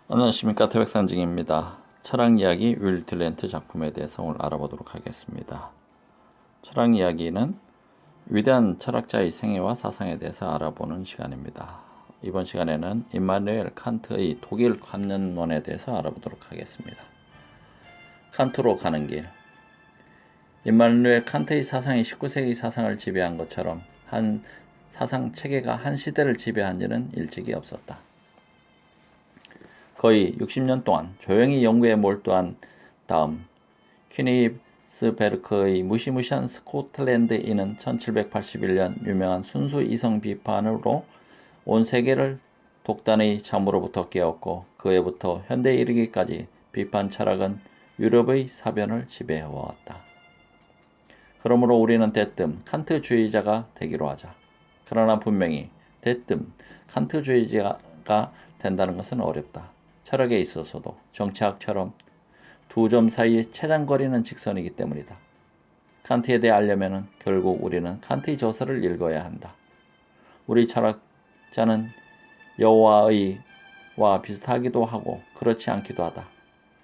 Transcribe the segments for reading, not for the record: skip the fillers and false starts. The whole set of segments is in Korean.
안녕하십니까, 태백산증입니다. 철학 이야기 윌 딜렌트 작품에 대해서 오늘 알아보도록 하겠습니다. 철학 이야기는 위대한 철학자의 생애와 사상에 대해서 알아보는 시간입니다. 이번 시간에는 임마누엘 칸트의 독일 관념론에 대해서 알아보도록 하겠습니다. 칸트로 가는 길. 임마누엘 칸트의 사상이 19세기 사상을 지배한 것처럼 한 사상 체계가 한 시대를 지배한 일은 일찍이 없었다. 거의 60년 동안 조용히 연구에 몰두한 다음 퀴니스베르크의 무시무시한 스코틀랜드인은 1781년 유명한 순수 이성 비판으로 온 세계를 독단의 잠으로부터 깨웠고 그 해부터 현대에 이르기까지 비판 철학은 유럽의 사변을 지배해왔다. 그러므로 우리는 대뜸 칸트주의자가 되기로 하자. 그러나 분명히 대뜸 칸트주의자가 된다는 것은 어렵다. 철학에 있어서도 정치학처럼 두 점 사이에 채장거리는 직선이기 때문이다. 칸트에 대해 알려면 결국 우리는 칸트의 저서를 읽어야 한다. 우리 철학자는 여호와와 비슷하기도 하고 그렇지 않기도 하다.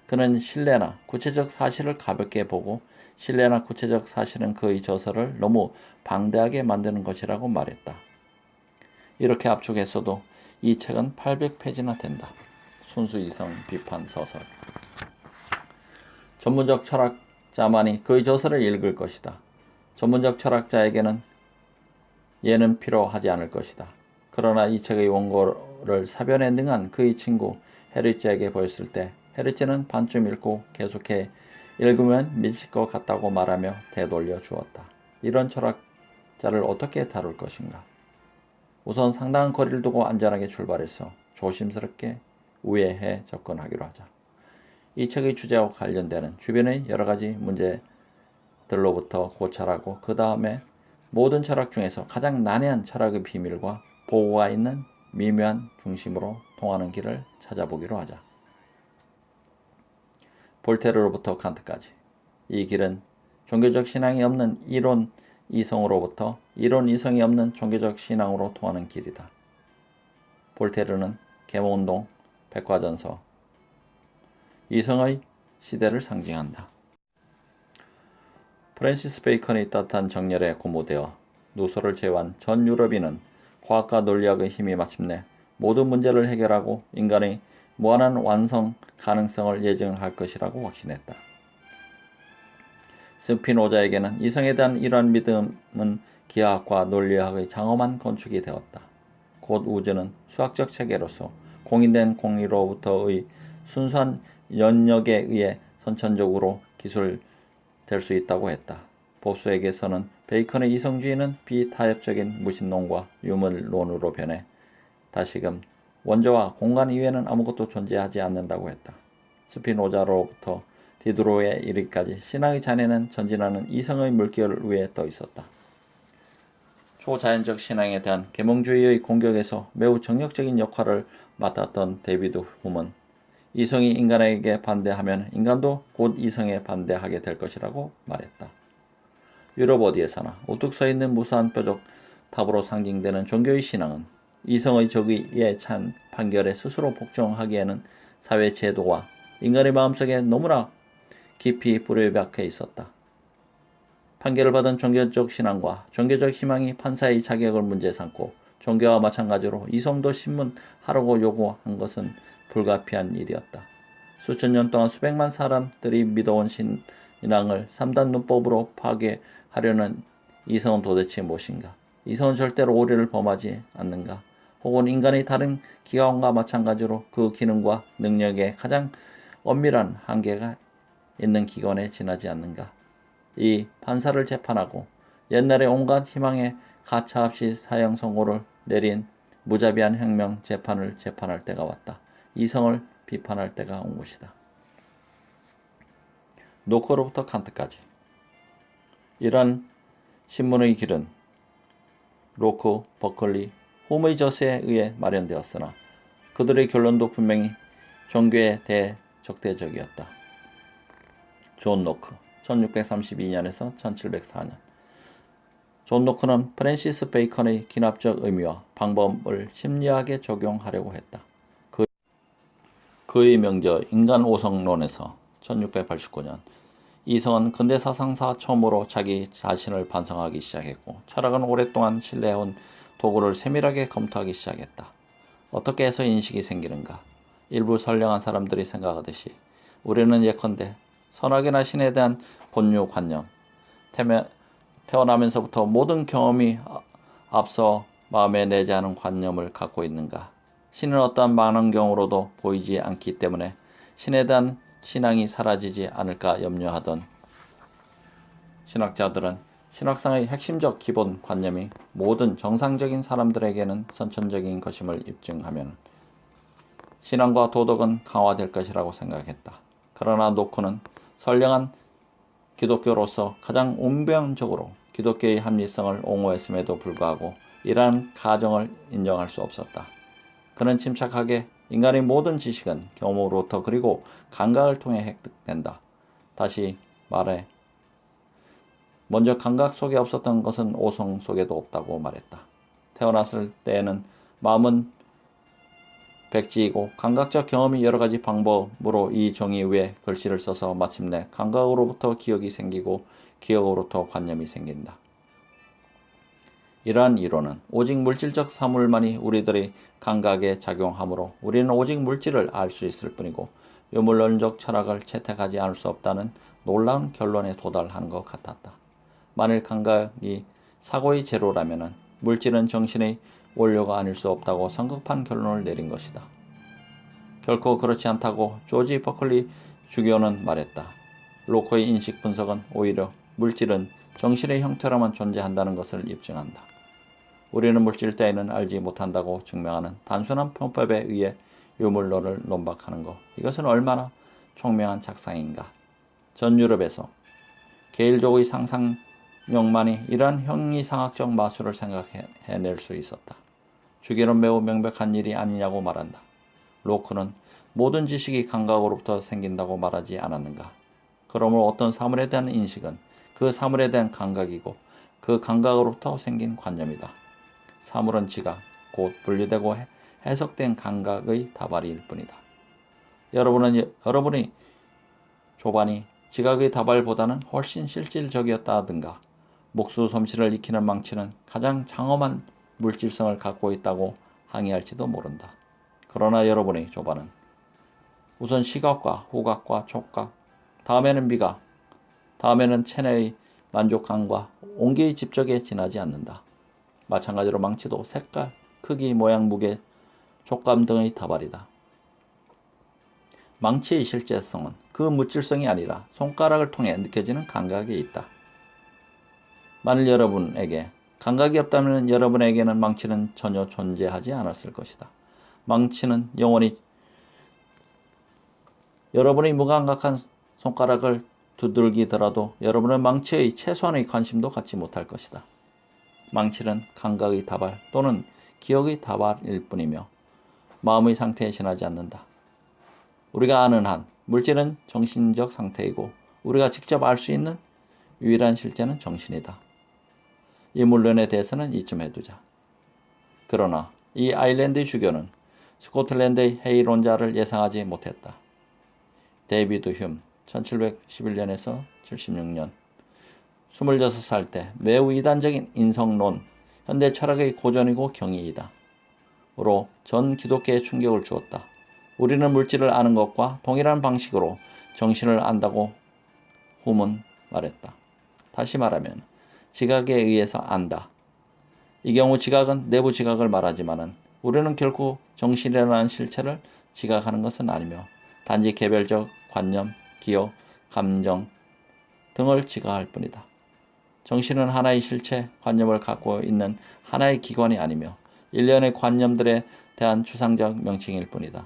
그는 신뢰나 구체적 사실을 가볍게 보고 신뢰나 구체적 사실은 그의 저서를 너무 방대하게 만드는 것이라고 말했다. 이렇게 압축했어도 이 책은 800페이지나 된다. 순수 이성 비판 서설. 전문적 철학자만이 그의 저서를 읽을 것이다. 전문적 철학자에게는 얘는 필요하지 않을 것이다. 그러나 이 책의 원고를 사변에 능한 그의 친구 헤르츠에게 보였을 때 헤르츠는 반쯤 읽고 계속해 읽으면 미칠 것 같다고 말하며 되돌려 주었다. 이런 철학자를 어떻게 다룰 것인가? 우선 상당한 거리를 두고 안전하게 출발해서 조심스럽게 우회해 접근하기로 하자. 이 책의 주제와 관련되는 주변의 여러 가지 문제들로부터 고찰하고 그 다음에 모든 철학 중에서 가장 난해한 철학의 비밀과 보고가 있는 미묘한 중심으로 통하는 길을 찾아보기로 하자. 볼테르로부터 칸트까지. 이 길은 종교적 신앙이 없는 이론 이성으로부터 이론 이성이 없는 종교적 신앙으로 통하는 길이다. 볼테르는 계몽운동, 백과전서, 이성의 시대를 상징한다. 프랜시스 베이컨의 따뜻한 정열에 고무되어 누소를 제외한 전 유럽인은 과학과 논리학의 힘이 마침내 모든 문제를 해결하고 인간의 무한한 완성 가능성을 예증할 것이라고 확신했다. 스피노자에게는 이성에 대한 이러한 믿음은 기하학과 논리학의 장엄한 건축이 되었다. 곧 우주는 수학적 체계로서 공인된 공리로부터의 순수한 연력에 의해 선천적으로 기술될 수 있다고 했다. 보수에게서는 베이컨의 이성주의는 비타협적인 무신론과 유물론으로 변해 다시금 원자와 공간 이외에는 아무것도 존재하지 않는다고 했다. 스피노자로부터 디드로에 이르기까지 신앙의 잔해는 전진하는 이성의 물결 위에 떠 있었다. 초자연적 신앙에 대한 계몽주의의 공격에서 매우 정력적인 역할을 맡았던 데비드 훔은 이성이 인간에게 반대하면 인간도 곧 이성에 반대하게 될 것이라고 말했다. 유럽 어디에서나 우뚝 서 있는 무수한 뾰족 탑으로 상징되는 종교의 신앙은 이성의 적의에 찬 판결에 스스로 복종하기에는 사회 제도와 인간의 마음속에 너무나 깊이 뿌리 박혀 있었다. 판결을 받은 종교적 신앙과 종교적 희망이 판사의 자격을 문제 삼고 종교와 마찬가지로 이성도 신문하라고 요구한 것은 불가피한 일이었다. 수천 년 동안 수백만 사람들이 믿어온 신앙을 3단 문법으로 파괴하려는 이성은 도대체 무엇인가? 이성은 절대로 오류를 범하지 않는가? 혹은 인간의 다른 기관과 마찬가지로 그 기능과 능력에 가장 엄밀한 한계가 있는 기관에 지나지 않는가? 이 판사를 재판하고 옛날에 온갖 희망에 가차없이 사형 선고를 내린 무자비한 혁명 재판을 재판할 때가 왔다. 이성을 비판할 때가 온 것이다. 노크로부터 칸트까지. 이런 신문의 길은 로크, 버클리, 홈의 저서에 의해 마련되었으나 그들의 결론도 분명히 종교에 대해 적대적이었다. 존 노크 1632년에서 1704년. 존 노크는 프랜시스 베이컨의 기납적 의미와 방법을 심리하게 적용하려고 했다. 그의 명저 인간 오성론에서 1689년 이성은 근대 사상사 처음으로 자기 자신을 반성하기 시작했고 철학은 오랫동안 신뢰해온 도구를 세밀하게 검토하기 시작했다. 어떻게 해서 인식이 생기는가? 일부 선량한 사람들이 생각하듯이 우리는 예컨대 선악이나 신에 대한 본유 관념, 태어나면서부터 모든 경험이 앞서 마음에 내재하는 관념을 갖고 있는가? 신은 어떠한 망원경으로도 보이지 않기 때문에 신에 대한 신앙이 사라지지 않을까 염려하던 신학자들은 신학상의 핵심적 기본 관념이 모든 정상적인 사람들에게는 선천적인 것임을 입증하면 신앙과 도덕은 강화될 것이라고 생각했다. 그러나 노크는 선량한 기독교로서 가장 운명적으로 기독교의 합리성을 옹호했음에도 불구하고 이러한 가정을 인정할 수 없었다. 그는 침착하게 인간의 모든 지식은 경험으로부터 그리고 감각을 통해 획득된다. 다시 말해 먼저 감각 속에 없었던 것은 오성 속에도 없다고 말했다. 태어났을 때에는 마음은 백지이고 감각적 경험이 여러 가지 방법으로 이 정의 위에 글씨를 써서 마침내 감각으로부터 기억이 생기고 기억으로부터 관념이 생긴다. 이러한 이론은 오직 물질적 사물만이 우리들의 감각에 작용하므로 우리는 오직 물질을 알 수 있을 뿐이고 유물론적 철학을 채택하지 않을 수 없다는 놀라운 결론에 도달하는 것 같았다. 만일 감각이 사고의 재료라면 물질은 정신의 원료가 아닐 수 없다고 성급한 결론을 내린 것이다. 결코 그렇지 않다고 조지 버클리 주교는 말했다. 로커의 인식 분석은 오히려 물질은 정신의 형태로만 존재한다는 것을 입증한다. 우리는 물질 따위는 알지 못한다고 증명하는 단순한 편법에 의해 유물론을 논박하는 것, 이것은 얼마나 총명한 작상인가. 전 유럽에서 게일족의 상상력만이 이러한 형이상학적 마술을 생각해낼 수 있었다. 주교는 매우 명백한 일이 아니냐고 말한다. 로크는 모든 지식이 감각으로부터 생긴다고 말하지 않았는가. 그러므로 어떤 사물에 대한 인식은 그 사물에 대한 감각이고 그 감각으로부터 생긴 관념이다. 사물은 지각, 곧 분리되고 해석된 감각의 다발일 뿐이다. 여러분의 조반이 지각의 다발보다는 훨씬 실질적이었다 하든가 목수 솜씨를 익히는 망치는 가장 장엄한 물질성을 갖고 있다고 항의할지도 모른다. 그러나 여러분의 조반은 우선 시각과 후각과 촉각, 다음에는 미각, 다음에는 체내의 만족감과 온기의 집적에 지나지 않는다. 마찬가지로 망치도 색깔, 크기, 모양, 무게, 촉감 등의 다발이다. 망치의 실제성은 그 물질성이 아니라 손가락을 통해 느껴지는 감각에 있다. 만일 여러분에게 감각이 없다면 여러분에게는 망치는 전혀 존재하지 않았을 것이다. 망치는 영원히 여러분의 무감각한 손가락을 두들기더라도 여러분은 망치의 최소한의 관심도 갖지 못할 것이다. 망치는 감각의 다발 또는 기억의 다발일 뿐이며 마음의 상태에 지나지 않는다. 우리가 아는 한 물질은 정신적 상태이고 우리가 직접 알 수 있는 유일한 실제는 정신이다. 이 물론에 대해서는 이쯤 해두자. 그러나 이 아일랜드 주교는 스코틀랜드의 해이론자를 예상하지 못했다. 데이비드 흉 1711년에서 76년 26살 때 매우 이단적인 인성론, 현대 철학의 고전이고 경이이다. 으로 전 기독교에 충격을 주었다. 우리는 물질을 아는 것과 동일한 방식으로 정신을 안다고 훔은 말했다. 다시 말하면 지각에 의해서 안다. 이 경우 지각은 내부 지각을 말하지만은 우리는 결코 정신이라는 실체를 지각하는 것은 아니며 단지 개별적 관념, 기억, 감정 등을 지각할 뿐이다. 정신은 하나의 실체, 관념을 갖고 있는 하나의 기관이 아니며 일련의 관념들에 대한 추상적 명칭일 뿐이다.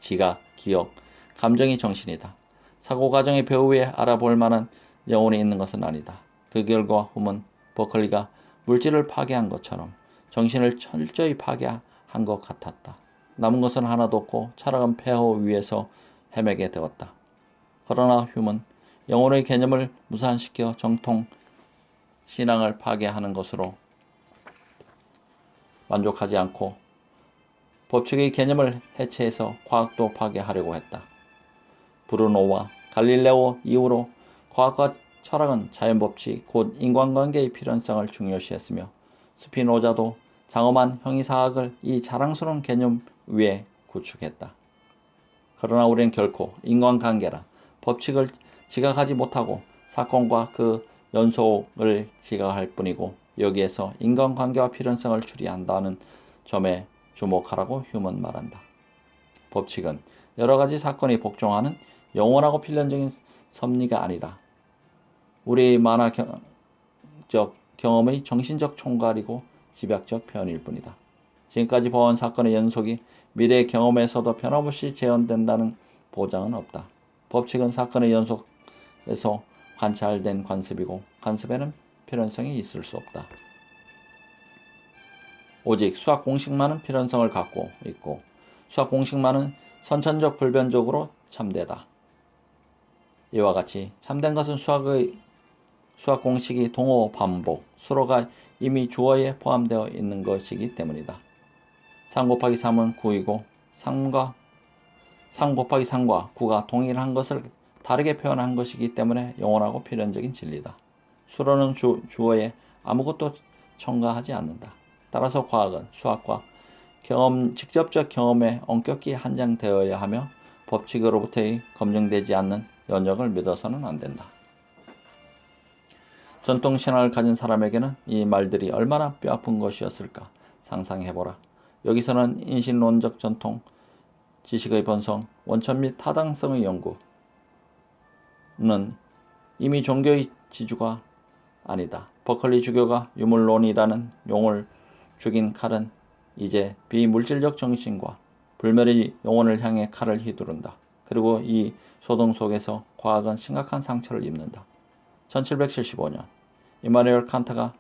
지각, 기억, 감정이 정신이다. 사고 과정의 배후 위에 알아볼 만한 영혼이 있는 것은 아니다. 그 결과 훔은 버클리가 물질을 파괴한 것처럼 정신을 철저히 파괴한 것 같았다. 남은 것은 하나도 없고 철학은 폐허 위에서 헤매게 되었다. 그러나 흉은 영혼의 개념을 무산시켜 정통 신앙을 파괴하는 것으로 만족하지 않고 법칙의 개념을 해체해서 과학도 파괴하려고 했다. 브루노와 갈릴레오 이후로 과학과 철학은 자연법칙 곧 인간관계의 필연성을 중요시했으며 스피노자도 장엄한 형이사학을 이 자랑스러운 개념 위에 구축했다. 그러나 우리는 결코 인간관계라 법칙을 지각하지 못하고 사건과 그 연속을 지각할 뿐이고 여기에서 인간관계와 필연성을 추리한다는 점에 주목하라고 휴먼 말한다. 법칙은 여러가지 사건이 복종하는 영원하고 필연적인 섭리가 아니라 우리의 만화적 경험의 정신적 총괄이고 집약적 표현일 뿐이다. 지금까지 봐온 사건의 연속이 미래의 경험에서도 변함없이 재현된다는 보장은 없다. 법칙은 사건의 연속에서 관찰된 관습이고 관습에는 필연성이 있을 수 없다. 오직 수학 공식만은 필연성을 갖고 있고 수학 공식만은 선천적 불변적으로 참되다. 이와 같이 참된 것은 수학 공식이 동호 반복, 수로가 이미 주어에 포함되어 있는 것이기 때문이다. 3 곱하기 3은 9이고 3 곱하기 3과 9가 동일한 것을 다르게 표현한 것이기 때문에 영원하고 필연적인 진리다. 수로는 주어에 아무것도 첨가하지 않는다. 따라서 과학은 수학과 직접적 경험에 엄격히 한정되어야 하며 법칙으로부터의 검증되지 않는 연역을 믿어서는 안 된다. 전통 신앙을 가진 사람에게는 이 말들이 얼마나 뼈아픈 것이었을까 상상해보라. 여기서는 인신론적 전통, 지식의 본성, 원천 및 타당성의 연구는 이미 종교의 지주가 아니다. 버클리 주교가 유물론이라는 용을 죽인 칼은 이제 비물질적 정신과 불멸의 영혼을 향해 칼을 휘두른다. 그리고 이 소동 속에서 과학은 심각한 상처를 입는다. 1775년 이마누엘 칸트가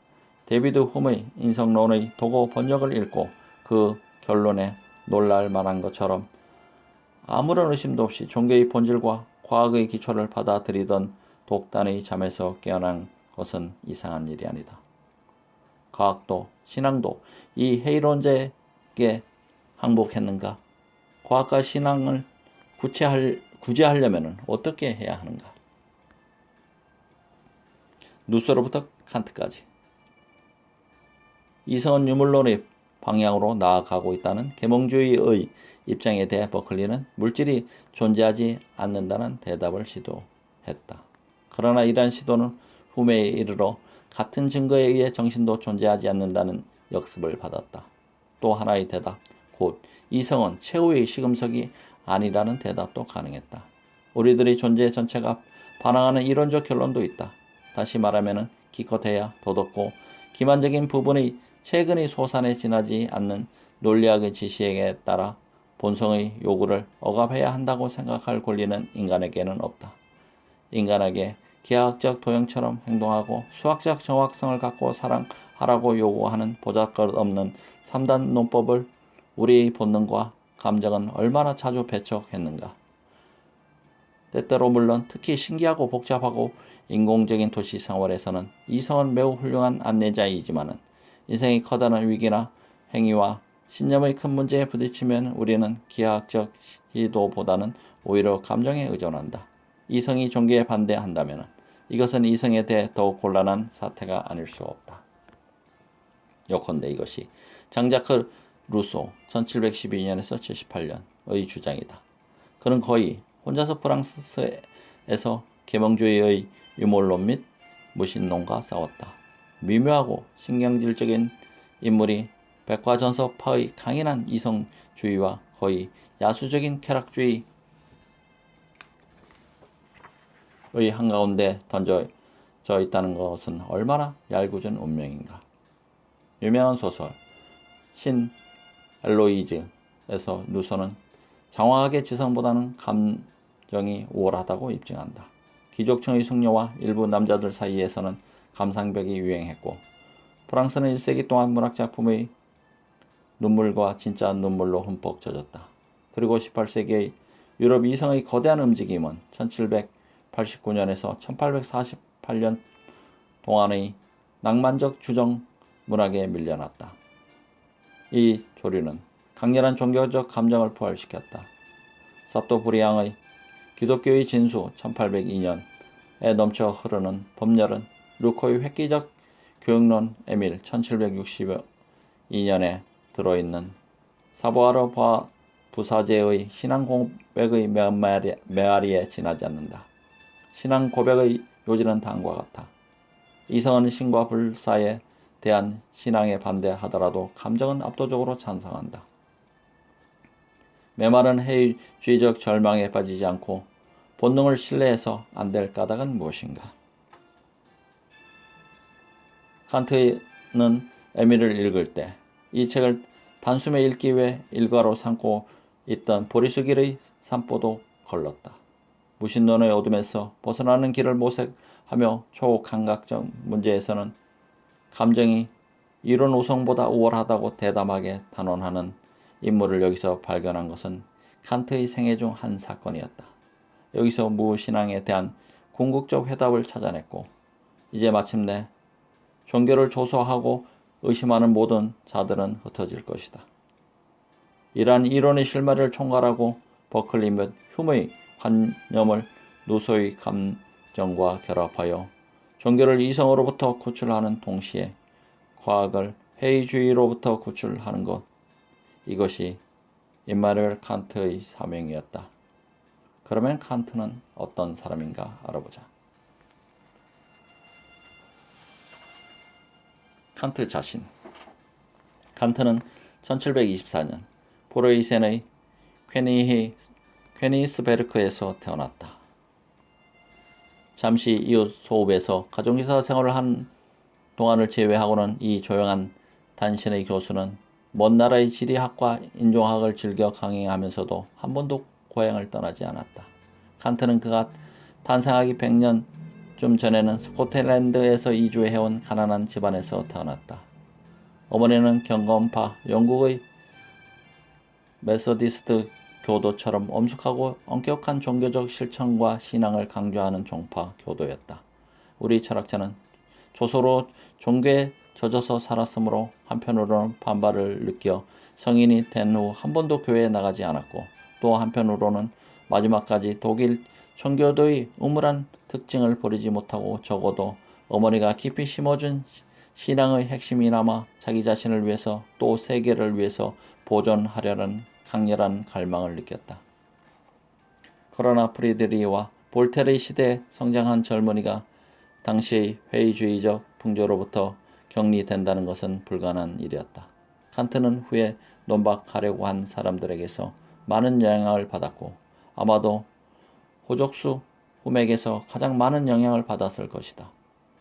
데비드 훔의 인성론의 도고 번역을 읽고 그 결론에 놀랄 만한 것처럼 아무런 의심도 없이 종교의 본질과 과학의 기초를 받아들이던 독단의 잠에서 깨어난 것은 이상한 일이 아니다. 과학도 신앙도 이 해이론자에게 항복했는가? 과학과 신앙을 구제하려면 어떻게 해야 하는가? 루소로부터 칸트까지 이성은 유물론의 방향으로 나아가고 있다는 계몽주의의 입장에 대해 버클리는 물질이 존재하지 않는다는 대답을 시도했다. 그러나 이러한 시도는 후매에 이르러 같은 증거에 의해 정신도 존재하지 않는다는 역습을 받았다. 또 하나의 대답, 곧 이성은 최후의 시금석이 아니라는 대답도 가능했다. 우리들의 존재 전체가 반항하는 이론적 결론도 있다. 다시 말하면 기껏해야 도덕고 기만적인 부분의 최근의 소산에 지나지 않는 논리학의 지시에 따라 본성의 요구를 억압해야 한다고 생각할 권리는 인간에게는 없다. 인간에게 기하학적 도형처럼 행동하고 수학적 정확성을 갖고 사랑하라고 요구하는 보잘것없는 3단 논법을 우리의 본능과 감정은 얼마나 자주 배척했는가. 때때로 물론 특히 신기하고 복잡하고 인공적인 도시 생활에서는 이성은 매우 훌륭한 안내자이지만은 인생의 커다란 위기나 행위와 신념의 큰 문제에 부딪히면 우리는 기하학적 시도보다는 오히려 감정에 의존한다. 이성이 종교에 반대한다면 이것은 이성에 대해 더욱 곤란한 사태가 아닐 수 없다. 요컨대 이것이 장자크 루소 1712년에서 78년의 주장이다. 그는 거의 혼자서 프랑스에서 계몽주의의 유물론 및 무신론과 싸웠다. 미묘하고 신경질적인 인물이 백과전서파의 강인한 이성주의와 거의 야수적인 쾌락주의의 한가운데 던져져 있다는 것은 얼마나 얄궂은 운명인가. 유명한 소설 신 엘로이즈에서 루소는 장황하게 지성보다는 감정이 우월하다고 입증한다. 귀족층의 숙녀와 일부 남자들 사이에서는 감상벽이 유행했고 프랑스는 1세기 동안 문학작품의 눈물과 진짜 눈물로 흠뻑 젖었다. 그리고 18세기의 유럽 이성의 거대한 움직임은 1789년에서 1848년 동안의 낭만적 주정 문학에 밀려났다. 이 조류는 강렬한 종교적 감정을 부활시켰다. 사또 브리앙의 기독교의 진수 1802년에 넘쳐 흐르는 법렬은 루코의 획기적 교육론 에밀 1762년에 들어있는 사보아르 부사제의 신앙 고백의 메아리에 지나지 않는다. 신앙 고백의 요지는 다음과 같아. 이성은 신과 불사에 대한 신앙에 반대하더라도 감정은 압도적으로 찬성한다. 메말은 해주의적 절망에 빠지지 않고 본능을 신뢰해서 안 될 까닭은 무엇인가? 칸트는 에밀을 읽을 때 이 책을 단숨에 읽기 위해 일과로 삼고 있던 보리수길의 산보도 걸렀다. 무신론의 어둠에서 벗어나는 길을 모색하며 초감각적 문제에서는 감정이 이론 우성보다 우월하다고 대담하게 단언하는 인물을 여기서 발견한 것은 칸트의 생애 중 한 사건이었다. 여기서 무신앙에 대한 궁극적 해답을 찾아냈고 이제 마침내 종교를 조소하고 의심하는 모든 자들은 흩어질 것이다. 이러한 이론의 실마리를 총괄하고 버클리 및 휴머의 관념을 누소의 감정과 결합하여 종교를 이성으로부터 구출하는 동시에 과학을 회의주의로부터 구출하는 것, 이것이 임마누엘 칸트의 사명이었다. 그러면 칸트는 어떤 사람인가 알아보자. 칸트 자신. 칸트는 1724년 보르이센의 퀘니스베르크에서 태어났다. 잠시 이웃 소읍에서 가정교사 생활을 한 동안을 제외하고는 이 조용한 단신의 교수는 먼 나라의 지리학과 인종학을 즐겨 강의하면서도 한 번도 고향을 떠나지 않았다. 칸트는 그가 탄생하기 100년쯤 전에는 스코틀랜드에서 이주해온 가난한 집안에서 태어났다. 어머니는 경건파 영국의 메소디스트 교도처럼 엄숙하고 엄격한 종교적 실천과 신앙을 강조하는 종파 교도였다. 우리 철학자는 조소로 종교에 젖어서 살았으므로 한편으로는 반발을 느껴 성인이 된 후 한 번도 교회에 나가지 않았고 또 한편으로는 마지막까지 독일 청교도의 음울한 특징을 버리지 못하고 적어도 어머니가 깊이 심어준 신앙의 핵심이나마 자기 자신을 위해서 또 세계를 위해서 보존하려는 강렬한 갈망을 느꼈다. 그러나 프리드리히와 볼테르의 시대에 성장한 젊은이가 당시의 회의주의적 풍조로부터 격리된다는 것은 불가능한 일이었다. 칸트는 후에 논박하려고 한 사람들에게서 많은 영향을 받았고 아마도 호족수 후맥에서 가장 많은 영향을 받았을 것이다.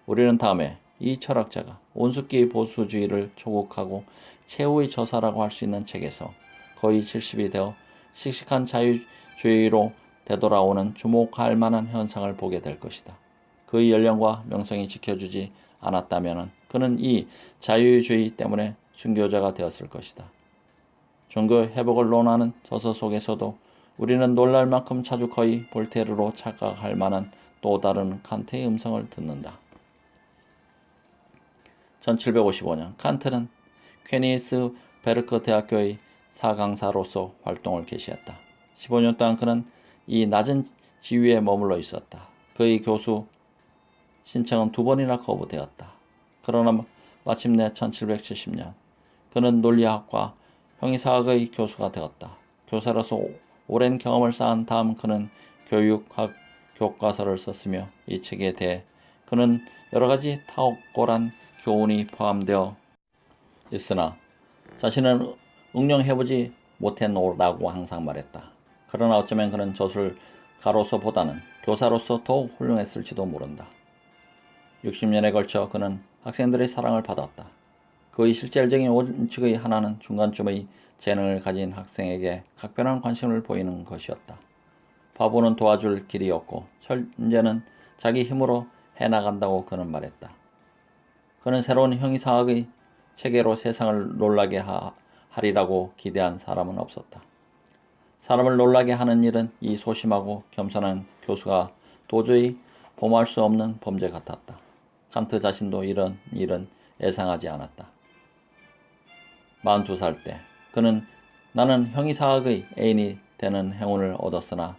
우리는 다음에 이 철학자가 온숙기 보수주의를 조국하고 최후의 저사라고 할 수 있는 책에서 거의 70이 되어 씩씩한 자유주의로 되돌아오는 주목할 만한 현상을 보게 될 것이다. 그의 연령과 명성이 지켜주지 않았다면 그는 이 자유주의 때문에 순교자가 되었을 것이다. 종교 회복을 논하는 저서 속에서도 우리는 놀랄 만큼 자주 거의 볼테르로 착각할 만한 또 다른 칸트의 음성을 듣는다. 1755년 칸트는 퀘니스베르크 대학교의 사강사로서 활동을 개시했다. 15년 동안 그는 이 낮은 지위에 머물러 있었다. 그의 교수 신청은 2번이나 거부되었다. 그러나 마침내 1770년 그는 논리학과 형이사학의 교수가 되었다. 교사로서 오랜 경험을 쌓은 다음 그는 교육학 교과서를 썼으며 이 책에 대해 그는 여러 가지 탁월한 교훈이 포함되어 있으나 자신은 응용해보지 못했노라고 항상 말했다. 그러나 어쩌면 그는 저술가로서보다는 교사로서 더욱 훌륭했을지도 모른다. 60년에 걸쳐 그는 학생들의 사랑을 받았다. 그의 실질적인 원칙의 하나는 중간쯤의 재능을 가진 학생에게 각별한 관심을 보이는 것이었다. 바보는 도와줄 길이 없고 천재는 자기 힘으로 해나간다고 그는 말했다. 그는 새로운 형이사학의 체계로 세상을 놀라게 하리라고 기대한 사람은 없었다. 사람을 놀라게 하는 일은 이 소심하고 겸손한 교수가 도저히 범할 수 없는 범죄 같았다. 칸트 자신도 이런 일은 예상하지 않았다. 42살 때 그는 나는 형이사학의 애인이 되는 행운을 얻었으나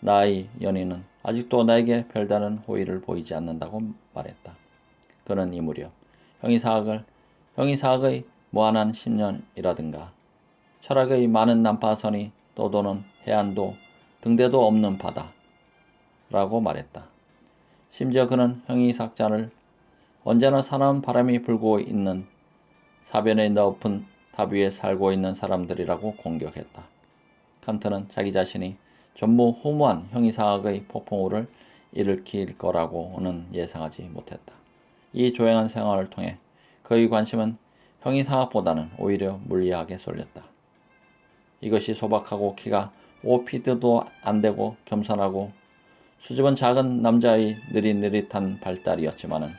나의 연인은 아직도 나에게 별다른 호의를 보이지 않는다고 말했다. 그는 이 무렵 형이사학의 무한한 10년이라든가 철학의 많은 난파선이 떠도는 해안도 등대도 없는 바다라고 말했다. 심지어 그는 형이삭자를 언제나 사나운 바람이 불고 있는 사변의 높은 탑 위에 살고 있는 사람들이라고 공격했다. 칸트는 자기 자신이 전무후무한 형이사학의 폭풍우를 일으킬 거라고는 예상하지 못했다. 이 조용한 생활을 통해 그의 관심은 형이사학보다는 오히려 물리학에 쏠렸다. 이것이 소박하고 키가 5피트도 안 되고 겸손하고 수줍은 작은 남자의 느릿느릿한 발달이었지만은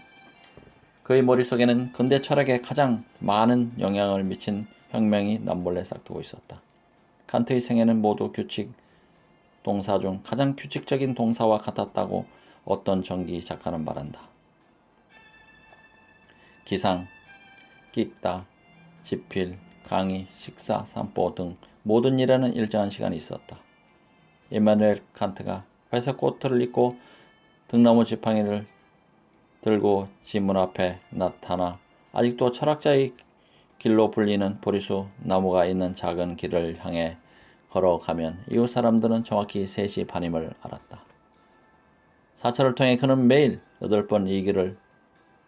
그의 머릿속에는 근대 철학에 가장 많은 영향을 미친 혁명이 남몰래 싹트고 있었다. 칸트의 생애는 모두 규칙 동사 중 가장 규칙적인 동사와 같았다고 어떤 전기 작가는 말한다. 기상, 끽다, 집필, 강의, 식사, 산보 등 모든 일에는 일정한 시간이 있었다. 임마누엘 칸트가 회색 코트를 입고 등나무 지팡이를 들고 지문 앞에 나타나 아직도 철학자의 길로 불리는 보리수 나무가 있는 작은 길을 향해 걸어가면 이웃 사람들은 정확히 3시 반임을 알았다. 사찰을 통해 그는 매일 8번 이 길을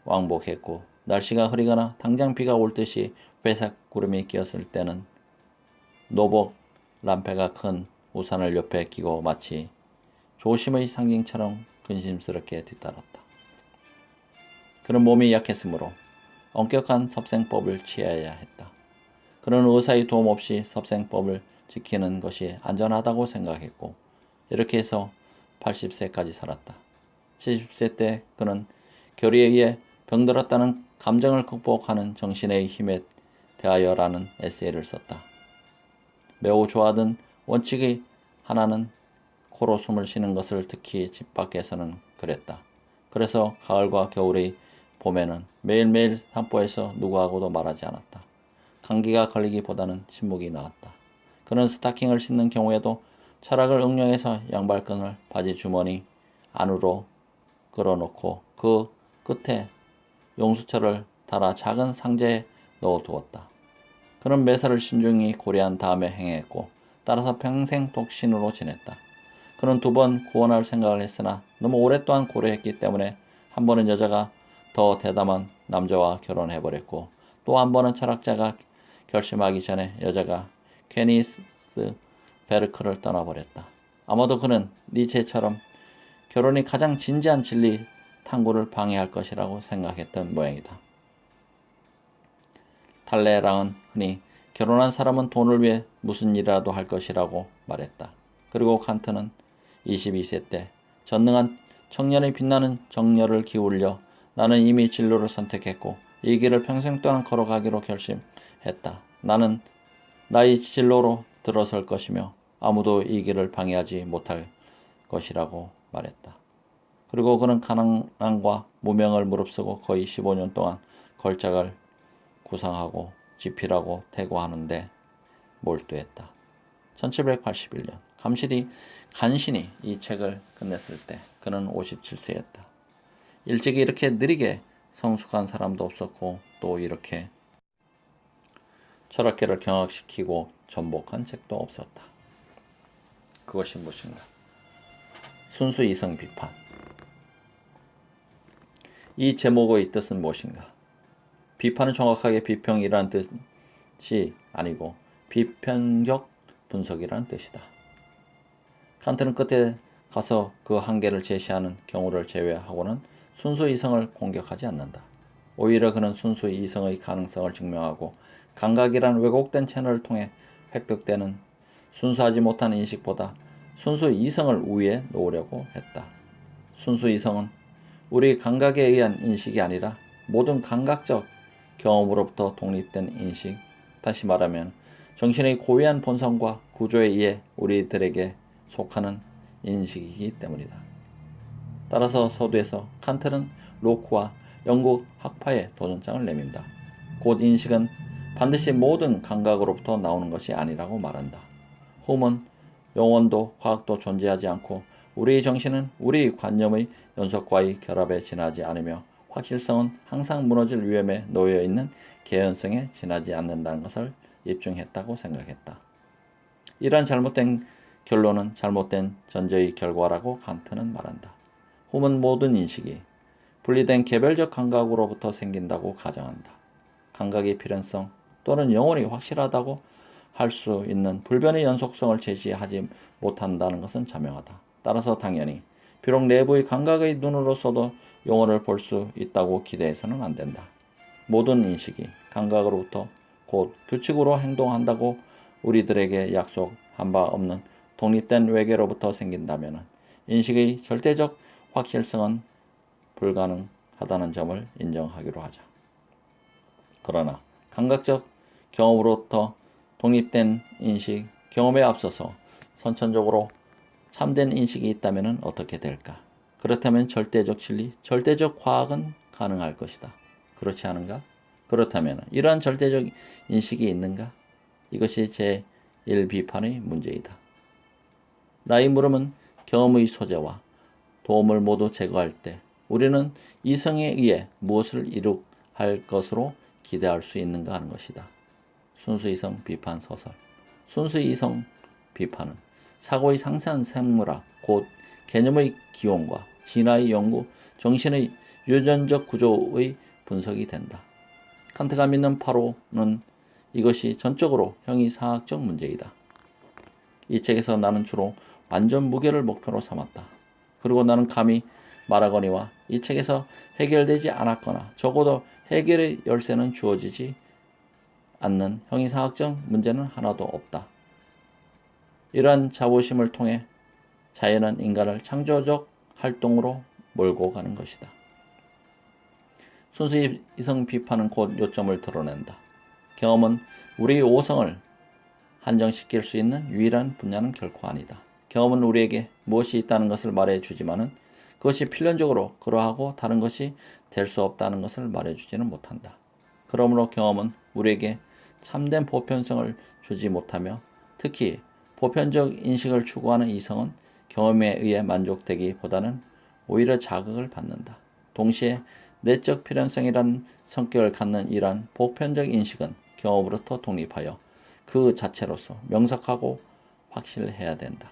왕복했고 날씨가 흐리거나 당장 비가 올 듯이 회색 구름이 끼었을 때는 노복 람페가 큰 우산을 옆에 끼고 마치 조심의 상징처럼 근심스럽게 뒤따랐다. 그는 몸이 약했으므로 엄격한 섭생법을 취해야 했다. 그는 의사의 도움 없이 섭생법을 지키는 것이 안전하다고 생각했고 이렇게 해서 80세까지 살았다. 70세 때 그는 결의에 의해 병들었다는 감정을 극복하는 정신의 힘에 대하여라는 에세이를 썼다. 매우 좋아하던 원칙의 하나는 코로 숨을 쉬는 것을 특히 집 밖에서는 그랬다. 그래서 가을과 겨울의 봄에는 매일매일 산보에서 누구하고도 말하지 않았다. 감기가 걸리기보다는 침묵이 나았다. 그는 스타킹을 신는 경우에도 철학을 응용해서 양발끈을 바지 주머니 안으로 끌어놓고 그 끝에 용수철을 달아 작은 상자에 넣어두었다. 그는 매사를 신중히 고려한 다음에 행했고 따라서 평생 독신으로 지냈다. 그는 2번 구원할 생각을 했으나 너무 오랫동안 고려했기 때문에 한 번은 여자가 더 대담한 남자와 결혼해버렸고 또 한 번은 철학자가 결심하기 전에 여자가 케니스 베르크를 떠나버렸다. 아마도 그는 니체처럼 결혼이 가장 진지한 진리 탐구를 방해할 것이라고 생각했던 모양이다. 탈레랑은 흔히 결혼한 사람은 돈을 위해 무슨 일이라도 할 것이라고 말했다. 그리고 칸트는 22세 때 전능한 청년의 빛나는 정열을 기울여 나는 이미 진로를 선택했고 이 길을 평생 동안 걸어가기로 결심했다. 나는 나의 진로로 들어설 것이며 아무도 이 길을 방해하지 못할 것이라고 말했다. 그리고 그는 가난과 무명을 무릅쓰고 거의 15년 동안 걸작을 구상하고 집필하고 태고하는데 몰두했다. 1781년 간신히 이 책을 끝냈을 때 그는 57세였다. 일찍이 이렇게 느리게 성숙한 사람도 없었고 또 이렇게 철학계를 경악시키고 전복한 책도 없었다. 그것이 무엇인가? 순수 이성 비판. 이 제목의 뜻은 무엇인가? 비판은 정확하게 비평이라는 뜻이 아니고 비편적 분석이라는 뜻이다. 칸트는 끝에 가서 그 한계를 제시하는 경우를 제외하고는 순수 이성을 공격하지 않는다. 오히려 그는 순수 이성의 가능성을 증명하고 감각이란 왜곡된 채널을 통해 획득되는 순수하지 못한 인식보다 순수 이성을 우위에 놓으려고 했다. 순수 이성은 우리 감각에 의한 인식이 아니라 모든 감각적 경험으로부터 독립된 인식, 다시 말하면 정신의 고유한 본성과 구조에 의해 우리들에게 속하는 인식이기 때문이다. 따라서 서두에서 칸트는 로크와 영국 학파에 도전장을 내민다. 곧 인식은 반드시 모든 감각으로부터 나오는 것이 아니라고 말한다. 홈은 영혼도 과학도 존재하지 않고 우리의 정신은 우리의 관념의 연속과의 결합에 지나지 않으며 확실성은 항상 무너질 위험에 놓여 있는 개연성에 지나지 않는다는 것을 입증했다고 생각했다. 이러한 잘못된 결론은 잘못된 전제의 결과라고 칸트는 말한다. 홈은 모든 인식이 분리된 개별적 감각으로부터 생긴다고 가정한다. 감각의 필연성 또는 영혼이 확실하다고 할 수 있는 불변의 연속성을 제시하지 못한다는 것은 자명하다. 따라서 당연히 비록 내부의 감각의 눈으로서도 영혼을 볼 수 있다고 기대해서는 안 된다. 모든 인식이 감각으로부터 곧 규칙으로 행동한다고 우리들에게 약속한 바 없는 독립된 외계로부터 생긴다면 인식의 절대적 확실성은 불가능하다는 점을 인정하기로 하자. 그러나 감각적 경험으로부터 독립된 인식, 경험에 앞서서 선천적으로 참된 인식이 있다면 어떻게 될까? 그렇다면 절대적 진리, 절대적 과학은 가능할 것이다. 그렇지 않은가? 그렇다면 이러한 절대적 인식이 있는가? 이것이 제1비판의 문제이다. 나의 물음은 경험의 소재와 도움을 모두 제거할 때 우리는 이성에 의해 무엇을 이룩할 것으로 기대할 수 있는가 하는 것이다. 순수 이성 비판 소설. 순수 이성 비판은 사고의 상세한 생물학, 곧 개념의 기원과 진화의 연구, 정신의 유전적 구조의 분석이 된다. 칸트가 믿는 파로는 이것이 전적으로 형이상학적 문제이다. 이 책에서 나는 주로 완전 무결을 목표로 삼았다. 그리고 나는 감히 말하거니와 이 책에서 해결되지 않았거나 적어도 해결의 열쇠는 주어지지 않는 형이상학적 문제는 하나도 없다. 이러한 자부심을 통해 자연은 인간을 창조적 활동으로 몰고 가는 것이다. 순수 이성 비판은 곧 요점을 드러낸다. 경험은 우리의 오성을 한정시킬 수 있는 유일한 분야는 결코 아니다. 경험은 우리에게 무엇이 있다는 것을 말해주지만은 그것이 필연적으로 그러하고 다른 것이 될 수 없다는 것을 말해주지는 못한다. 그러므로 경험은 우리에게 참된 보편성을 주지 못하며 특히 보편적 인식을 추구하는 이성은 경험에 의해 만족되기보다는 오히려 자극을 받는다. 동시에 내적 필연성이라는 성격을 갖는 이러한 보편적 인식은 경험으로부터 독립하여 그 자체로서 명석하고 확실해야 된다.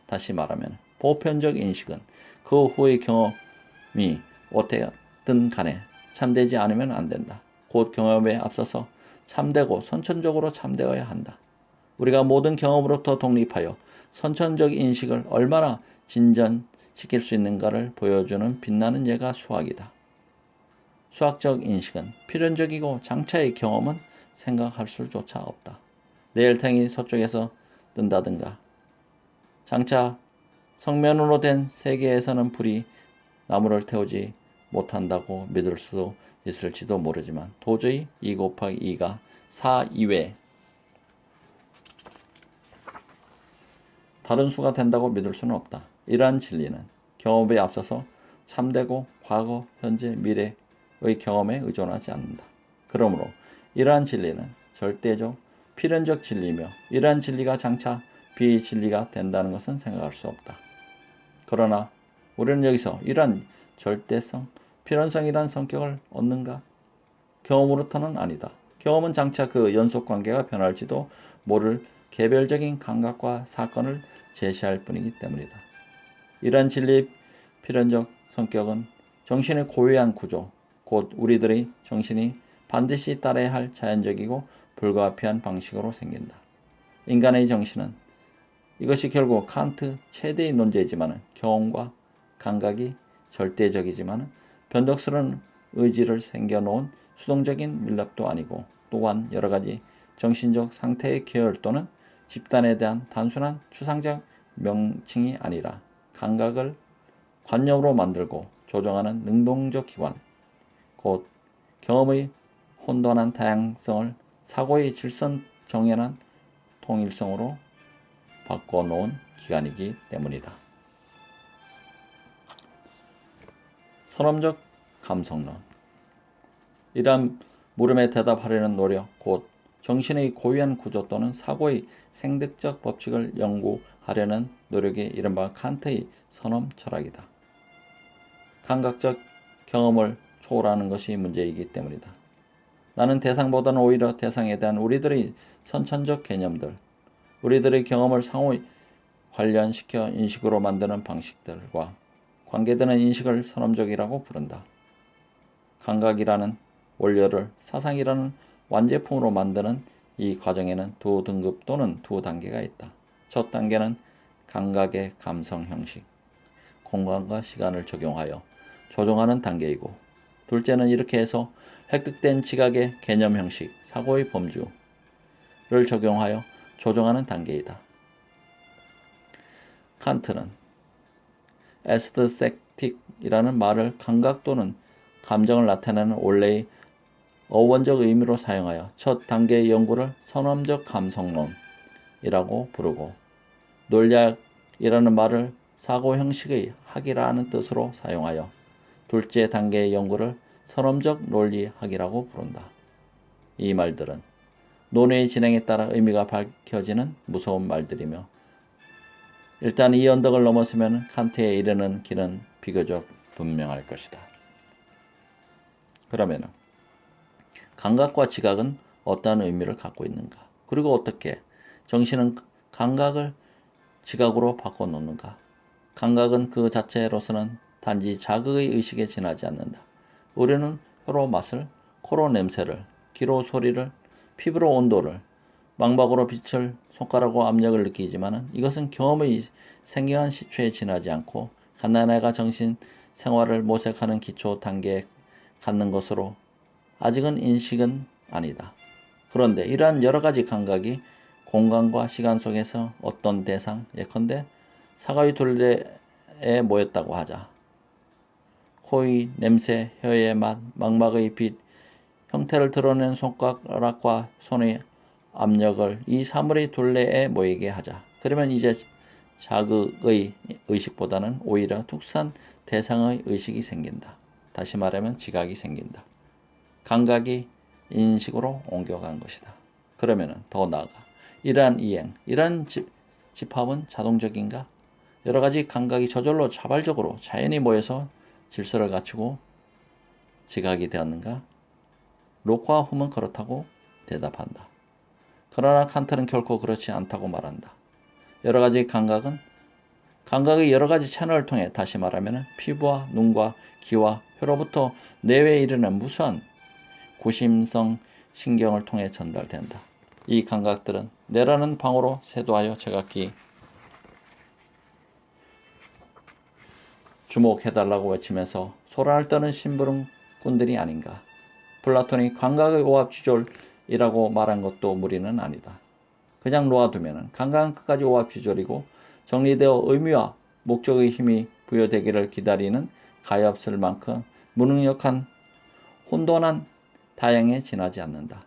다시 말하면 보편적 인식은 그 후의 경험이 어떻든 간에 참되지 않으면 안 된다. 곧 경험에 앞서서 참되고 선천적으로 참되어야 한다. 우리가 모든 경험으로부터 독립하여 선천적 인식을 얼마나 진전시킬 수 있는가를 보여주는 빛나는 예가 수학이다. 수학적 인식은 필연적이고 장차의 경험은 생각할 수조차 없다. 내일 태양이 서쪽에서 뜬다든가 장차 성면으로 된 세계에서는 불이 나무를 태우지 못한다고 믿을 수 있을지도 모르지만 도저히 2 곱하기 2가 4 이외에 다른 수가 된다고 믿을 수는 없다. 이러한 진리는 경험에 앞서서 참되고 과거, 현재, 미래의 경험에 의존하지 않는다. 그러므로 이러한 진리는 절대적, 필연적 진리이며 이러한 진리가 장차 비진리가 된다는 것은 생각할 수 없다. 그러나 우리는 여기서 이러한 절대성, 필연성이란 성격을 얻는가? 경험으로부터는 아니다. 경험은 장차 그 연속관계가 변할지도 모를 개별적인 감각과 사건을 제시할 뿐이기 때문이다. 이러한 진리의 필연적 성격은 정신의 고유한 구조, 곧 우리들의 정신이 반드시 따라야 할 자연적이고 불가피한 방식으로 생긴다. 인간의 정신은 이것이 결국 칸트 최대의 논제이지만 경험과 감각이 절대적이지만 변덕스러운 의지를 생겨놓은 수동적인 밀랍도 아니고 또한 여러가지 정신적 상태의 계열 또는 집단에 대한 단순한 추상적 명칭이 아니라 감각을 관념으로 만들고 조정하는 능동적 기관, 곧 경험의 혼돈한 다양성을 사고의 질선 정연한 통일성으로 바꿔놓은 기관이기 때문이다. 선험적 감성론. 이러한 물음에 대답하려는 노력, 곧 정신의 고유한 구조 또는 사고의 생득적 법칙을 연구하려는 노력이 이른바 칸트의 선엄 철학이다. 감각적 경험을 초월하는 것이 문제이기 때문이다. 나는 대상보다는 오히려 대상에 대한 우리들의 선천적 개념들, 우리들의 경험을 상호 관련시켜 인식으로 만드는 방식들과 관계되는 인식을 선엄적이라고 부른다. 감각이라는 원료를 사상이라는 완제품으로 만드는 이 과정에는 두 등급 또는 두 단계가 있다. 첫 단계는 감각의 감성 형식, 공간과 시간을 적용하여 조종하는 단계이고, 둘째는 이렇게 해서 획득된 지각의 개념 형식, 사고의 범주를 적용하여 조정하는 단계이다. 칸트는 에스thetic이라는 말을 감각 또는 감정을 나타내는 원래의 어원적 의미로 사용하여 첫 단계의 연구를 선엄적 감성론이라고 부르고, 논리학이라는 말을 사고 형식의 학이라는 뜻으로 사용하여 둘째 단계의 연구를 선엄적 논리학이라고 부른다. 이 말들은 논의의 진행에 따라 의미가 밝혀지는 무서운 말들이며, 일단 이 언덕을 넘어서면 칸트에 이르는 길은 비교적 분명할 것이다. 그러면 감각과 지각은 어떠한 의미를 갖고 있는가? 그리고 어떻게 정신은 감각을 지각으로 바꿔놓는가? 감각은 그 자체로서는 단지 자극의 의식에 지나지 않는다. 우리는 혀로 맛을, 코로 냄새를, 귀로 소리를, 피부로 온도를, 망박으로 빛을, 손가락으로 압력을 느끼지만 이것은 경험의 생경한 시초에 지나지 않고 갓난아이가 정신 생활을 모색하는 기초 단계에 갖는 것으로 아직은 인식은 아니다. 그런데 이러한 여러 가지 감각이 공간과 시간 속에서 어떤 대상, 예컨대 사과의 둘레에 모였다고 하자. 코의 냄새, 혀의 맛, 망막의 빛, 형태를 드러낸 손가락과 손의 압력을 이 사물의 둘레에 모이게 하자. 그러면 이제 자극의 의식보다는 오히려 특수한 대상의 의식이 생긴다. 다시 말하면 지각이 생긴다. 감각이 인식으로 옮겨간 것이다. 그러면 더 나아가 이러한 이행, 이러한 집합은 자동적인가? 여러 가지 감각이 저절로 자발적으로 자연히 모여서 질서를 갖추고 지각이 되었는가? 로크와 훔은 그렇다고 대답한다. 그러나 칸트는 결코 그렇지 않다고 말한다. 여러 가지 감각의 여러 가지 채널을 통해, 다시 말하면 피부와 눈과 귀와 혀로부터 뇌에 이르는 무수한 고심성 신경을 통해 전달된다. 이 감각들은 뇌라는 방으로 세도하여 제각기 주목해달라고 외치면서 소란을 떠는 심부름꾼들이 아닌가. 플라톤이 감각의 오합지졸이라고 말한 것도 무리는 아니다. 그냥 놓아두면 감각은 끝까지 오합지졸이고 정리되어 의미와 목적의 힘이 부여되기를 기다리는 가엾을 만큼 무능력한 혼돈한 다양에 지나지 않는다.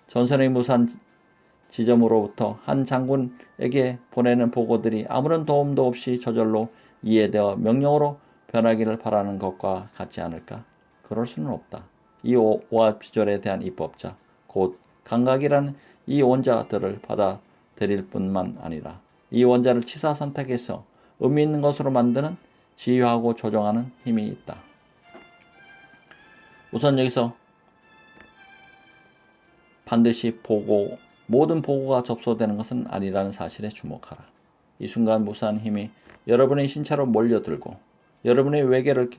전선의 무산 지점으로부터 한 장군에게 보내는 보고들이 아무런 도움도 없이 저절로 이해되어 명령으로 변하기를 바라는 것과 같지 않을까? 그럴 수는 없다. 이 오합지졸에 대한 입법자, 곧 감각이라는 이 원자들을 받아들일 뿐만 아니라 이 원자를 치사 선택해서 의미 있는 것으로 만드는, 지휘하고 조정하는 힘이 있다. 우선 여기서 반드시 모든 보고가 접수되는 것은 아니라는 사실에 주목하라. 이 순간 무수한 힘이 여러분의 신체로 몰려들고 여러분의 외계를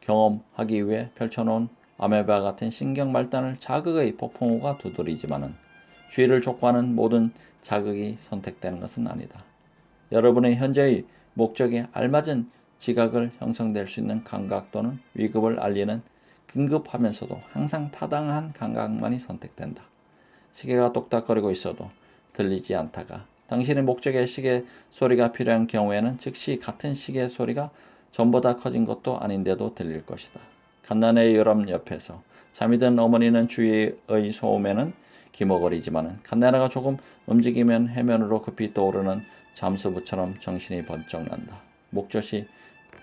경험하기 위해 펼쳐놓은 아메바 같은 신경 말단을 자극의 폭풍우가 두드리지만은 주의를 촉구하는 모든 자극이 선택되는 것은 아니다. 여러분의 현재의 목적에 알맞은 지각을 형성될 수 있는 감각 또는 위급을 알리는 긴급하면서도 항상 타당한 감각만이 선택된다. 시계가 똑딱거리고 있어도 들리지 않다가 당신의 목적에 시계 소리가 필요한 경우에는 즉시 같은 시계 소리가 전보다 커진 것도 아닌데도 들릴 것이다. 갓난아이의 요람 옆에서 잠이 든 어머니는 주위의 소음에는 기머거리지만 갓난아가 조금 움직이면 해면으로 급히 떠오르는 잠수부처럼 정신이 번쩍 난다. 목젖이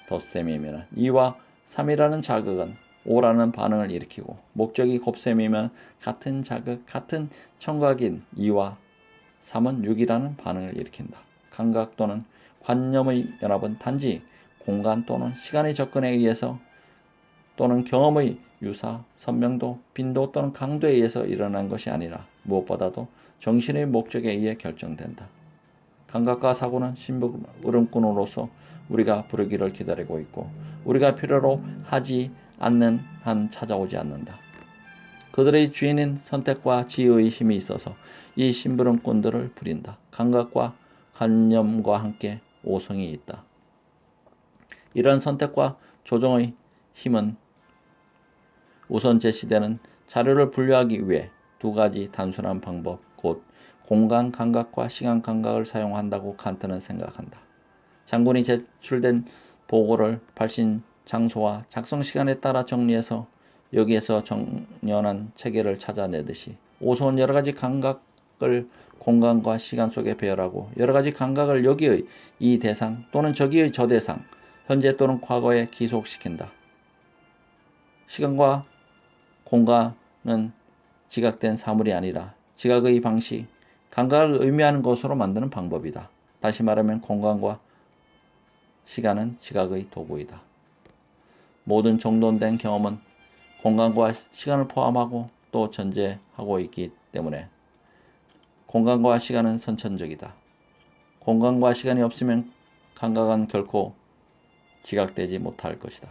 덧셈이면 2와 3이라는 자극은 오라는 반응을 일으키고 목적이 곱셈이면 같은 자극, 같은 청각인 2와 3은 6이라는 반응을 일으킨다. 감각 또는 관념의 연합은 단지 공간 또는 시간의 접근에 의해서 또는 경험의 유사, 선명도, 빈도 또는 강도에 의해서 일어난 것이 아니라 무엇보다도 정신의 목적에 의해 결정된다. 감각과 사고는 심부름꾼으로서 우리가 부르기를 기다리고 있고 우리가 필요로 하지 않는 한 찾아오지 않는다. 그들의 주인인 선택과 지혜의 힘이 있어서 이 심부름꾼들을 부린다. 감각과 관념과 함께 오성이 있다. 이런 선택과 조정의 힘은 우선 제시되는 자료를 분류하기 위해 두 가지 단순한 방법, 곧 공간 감각과 시간 감각을 사용한다고 칸트는 생각한다. 장군이 제출된 보고를 발신 장소와 작성 시간에 따라 정리해서 여기에서 정연한 체계를 찾아내듯이 오소는 여러 가지 감각을 공간과 시간 속에 배열하고 여러 가지 감각을 여기의 이 대상 또는 저기의 저 대상, 현재 또는 과거에 기속시킨다. 시간과 공간은 지각된 사물이 아니라 지각의 방식, 감각을 의미하는 것으로 만드는 방법이다. 다시 말하면 공간과 시간은 지각의 도구이다. 모든 정돈된 경험은 공간과 시간을 포함하고 또 전제하고 있기 때문에 공간과 시간은 선천적이다. 공간과 시간이 없으면 감각은 결코 지각되지 못할 것이다.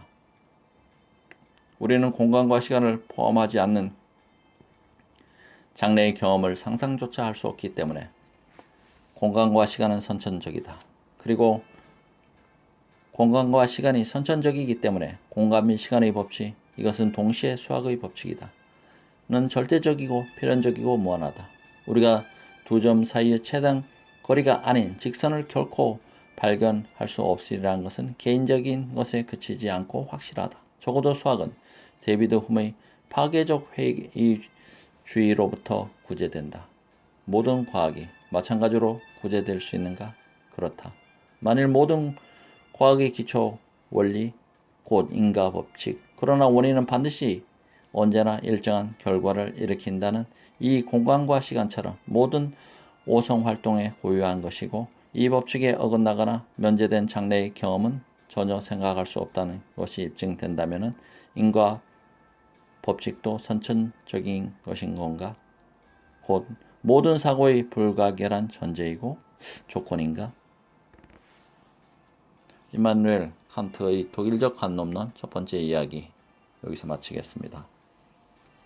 우리는 공간과 시간을 포함하지 않는 장래의 경험을 상상조차 할 수 없기 때문에 공간과 시간은 선천적이다. 그리고 공간과 시간이 선천적이기 때문에 공간 및 시간의 법칙, 이것은 동시에 수학의 법칙이다. 는 절대적이고 필연적이고 무한하다. 우리가 두 점 사이의 최단 거리가 아닌 직선을 결코 발견할 수 없으리라는 것은 개인적인 것에 그치지 않고 확실하다. 적어도 수학은 데이비드 훔의 파괴적 회의주의로부터 구제된다. 모든 과학이 마찬가지로 구제될 수 있는가? 그렇다. 만일 모든 과학의 기초 원리, 곧 인과 법칙, 그러나 원인은 반드시 언제나 일정한 결과를 일으킨다는 이 공간과 시간처럼 모든 오성 활동에 고유한 것이고 이 법칙에 어긋나거나 면제된 장래의 경험은 전혀 생각할 수 없다는 것이 입증된다면 인과 법칙도 선천적인 것인 건가? 곧 모든 사고의 불가결한 전제이고 조건인가? 임마누엘 칸트의 독일적 관념론 첫 번째 이야기 여기서 마치겠습니다.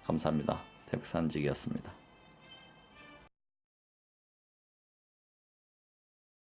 감사합니다. 태백산직이었습니다.